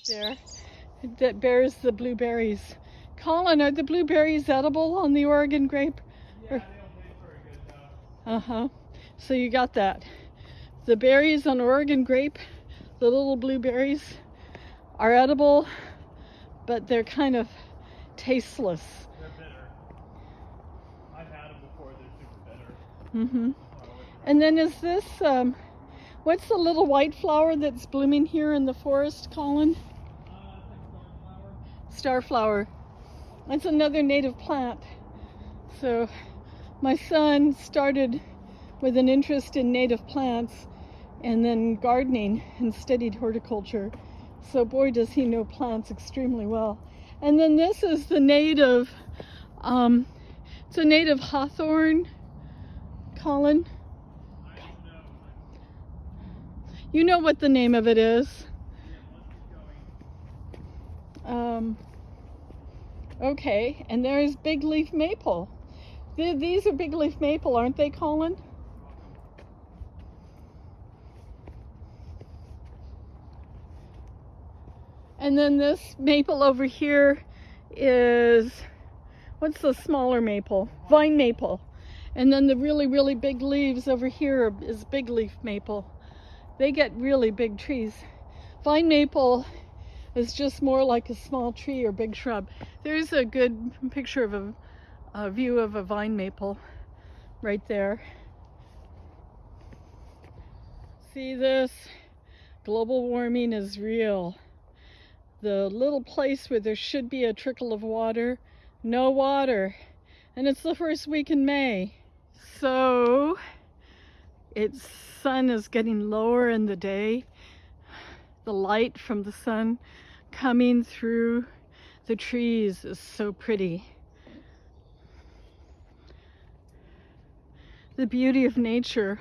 there that bears the blueberries. Colin, are the blueberries edible on the Oregon grape? Yeah, they don't taste very good though. So you got that. The berries on Oregon grape, the little blueberries, are edible, but they're kind of tasteless. They're bitter. I've had them before, they're super bitter. And then is this, what's the little white flower that's blooming here in the forest, Colin? It's like Starflower. That's another native plant. So my son started with an interest in native plants and then gardening and studied horticulture. So boy, does he know plants extremely well. And then this is the native, it's a native hawthorn, Colin. I don't know. You know what the name of it is. Yeah, let's keep going. Okay, and there's big leaf maple. These are big leaf maple, aren't they, Colin? And then this maple over here is, what's the smaller maple? Vine maple. And then the really, really big leaves over here is big leaf maple. They get really big trees. Vine maple is just more like a small tree or big shrub. There's a good picture of a view of a vine maple right there. See this? Global warming is real. The little place where there should be a trickle of water, no water. And it's the first week in May. So its sun is getting lower in the day. The light from the sun coming through the trees is so pretty. The beauty of nature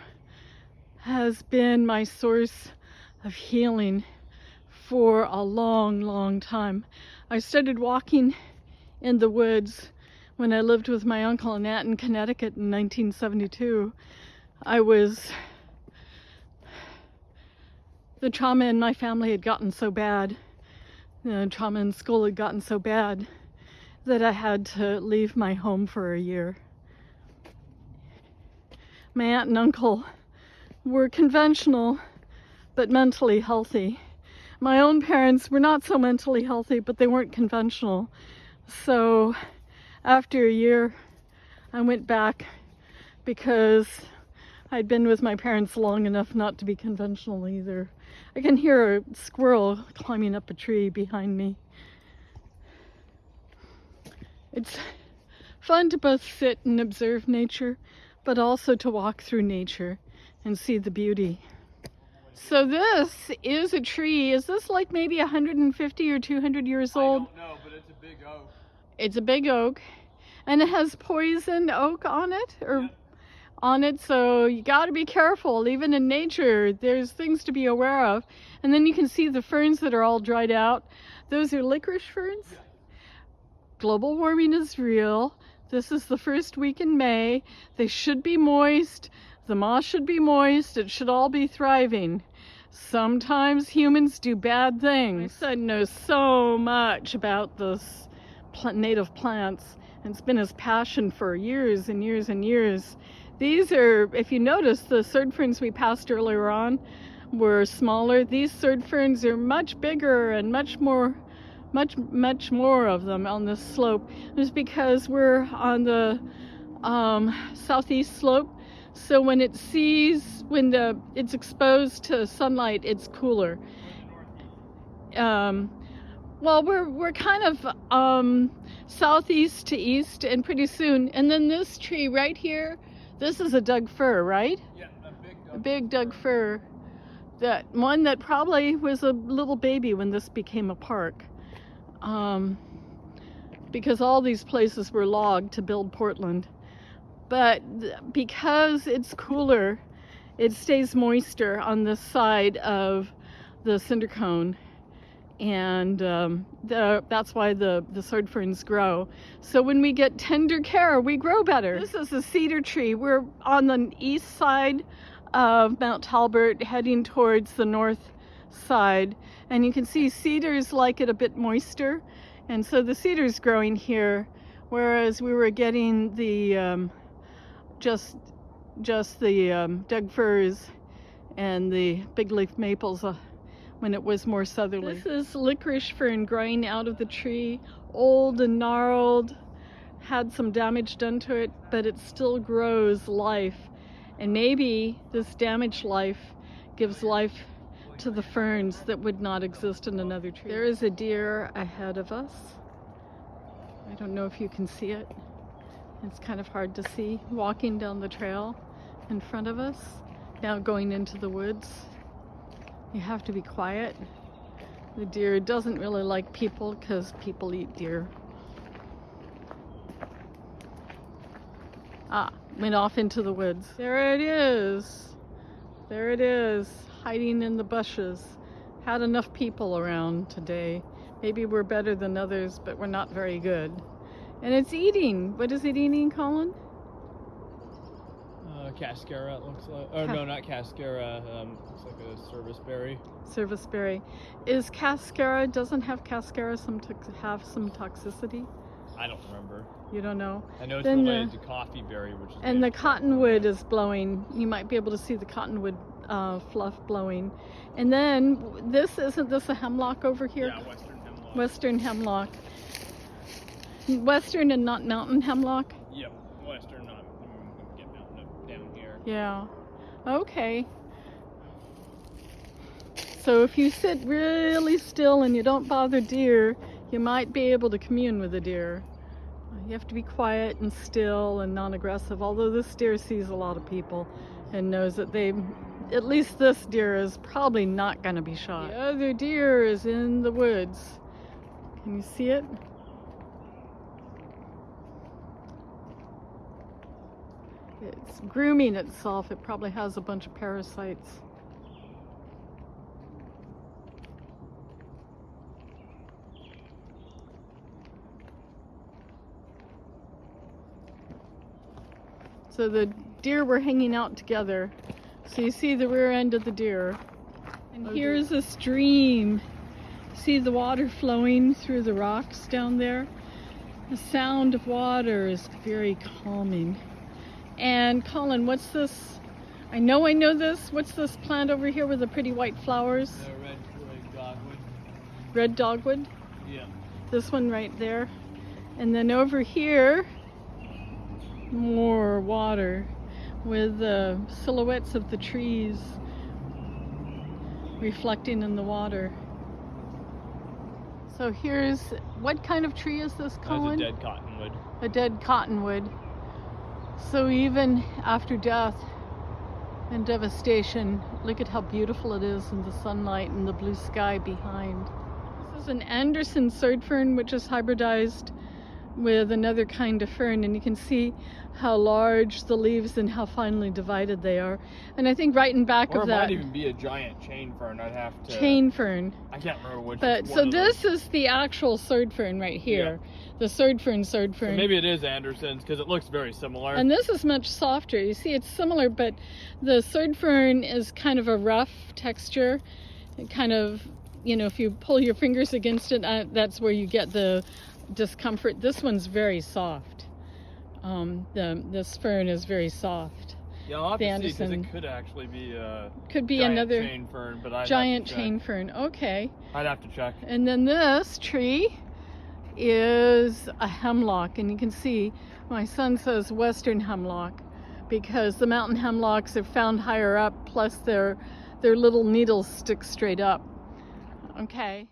has been my source of healing for a long, long time. I started walking in the woods when I lived with my uncle and aunt in Connecticut in 1972. The trauma in my family had gotten so bad, the trauma in school had gotten so bad that I had to leave my home for a year. My aunt and uncle were conventional, but mentally healthy. My own parents were not so mentally healthy, but they weren't conventional. So after a year, I went back because I'd been with my parents long enough not to be conventional either. I can hear a squirrel climbing up a tree behind me. It's fun to both sit and observe nature, but also to walk through nature and see the beauty. So this is a tree. Is this like maybe 150 or 200 years old? I don't know, but it's a big oak. It's a big oak. And it has poison oak on it? So you got to be careful. Even in nature, there's things to be aware of. And then you can see the ferns that are all dried out. Those are licorice ferns. Yeah. Global warming is real. This is the first week in May. They should be moist. The moss should be moist. It should all be thriving. Sometimes humans do bad things. My son knows so much about this native plants, and it's been his passion for years and years and years. These are, if you notice, the sword ferns we passed earlier on were smaller. These sword ferns are much bigger and much more of them on this slope. It's because we're on the southeast slope. So when it's exposed to sunlight, it's cooler. Well, we're kind of southeast to east, and pretty soon. And then this tree right here, this is a Doug fir, right? Yeah, A big Doug fir. That one that probably was a little baby when this became a park. Because all these places were logged to build Portland. But because it's cooler, it stays moister on this side of the cinder cone. And that's why the sword ferns grow. So when we get tender care, we grow better. This is a cedar tree. We're on the east side of Mount Talbot, heading towards the side, and you can see cedars like it a bit moister, and so the cedar's growing here, whereas we were getting the just the Doug firs and the big leaf maples when it was more southerly. This is licorice fern growing out of the tree, old and gnarled, had some damage done to it, but it still grows life. And maybe this damaged life gives life to the ferns that would not exist in another tree. There is a deer ahead of us. I don't know if you can see it. It's kind of hard to see, walking down the trail in front of us, now going into the woods. You have to be quiet. The deer doesn't really like people because people eat deer. Ah, went off into the woods. There it is. There it is, hiding in the bushes. Had enough people around today. Maybe we're better than others, but we're not very good. And it's eating. What is it eating, Colin? Cascara, it looks like. Oh, no, not cascara. Looks like a service berry. Service berry. Is cascara, doesn't have cascara have some toxicity? I don't remember. You don't know? I know it's Then related to coffee berry, which is. And the cottonwood is blowing. You might be able to see the cottonwood fluff blowing. And then isn't this a hemlock over here? Yeah, western hemlock. Western hemlock. Western and not mountain hemlock? Yep, western, not. Get down here. Yeah. Okay. So if you sit really still and you don't bother deer, you might be able to commune with a deer. You have to be quiet and still and non-aggressive, although this deer sees a lot of people and knows that at least this deer is probably not going to be shot. The other deer is in the woods. Can you see it? It's grooming itself. It probably has a bunch of parasites. So the deer were hanging out together. So you see the rear end of the deer. And here's a stream. See the water flowing through the rocks down there? The sound of water is very calming. And Colin, what's this? I know this. What's this plant over here with the pretty white flowers? Red dogwood. Red dogwood? Yeah. This one right there. And then over here, more water with the silhouettes of the trees reflecting in the water. So here's, what kind of tree is this, Colin? That's a dead cottonwood. A dead cottonwood. So even after death and devastation, look at how beautiful it is in the sunlight and the blue sky behind. This is an Anderson sword fern, which is hybridized with another kind of fern, and you can see how large the leaves and how finely divided they are. And I think right in back or of it that, might even be a giant chain fern. I'd have to. chain fern. I can't remember which. But so this is the actual sword fern right here. Yeah. The sword fern. So maybe it is Anderson's because it looks very similar. And this is much softer. You see, it's similar, but the sword fern is kind of a rough texture. It kind of, you know, if you pull your fingers against it, that's where you get the discomfort. This one's very soft. This fern is very soft. Yeah, I'll have to see because it could actually be a another chain fern, but giant chain fern. Okay. I'd have to check. And then this tree is a hemlock, and you can see my son says western hemlock because the mountain hemlocks are found higher up, plus their little needles stick straight up. Okay.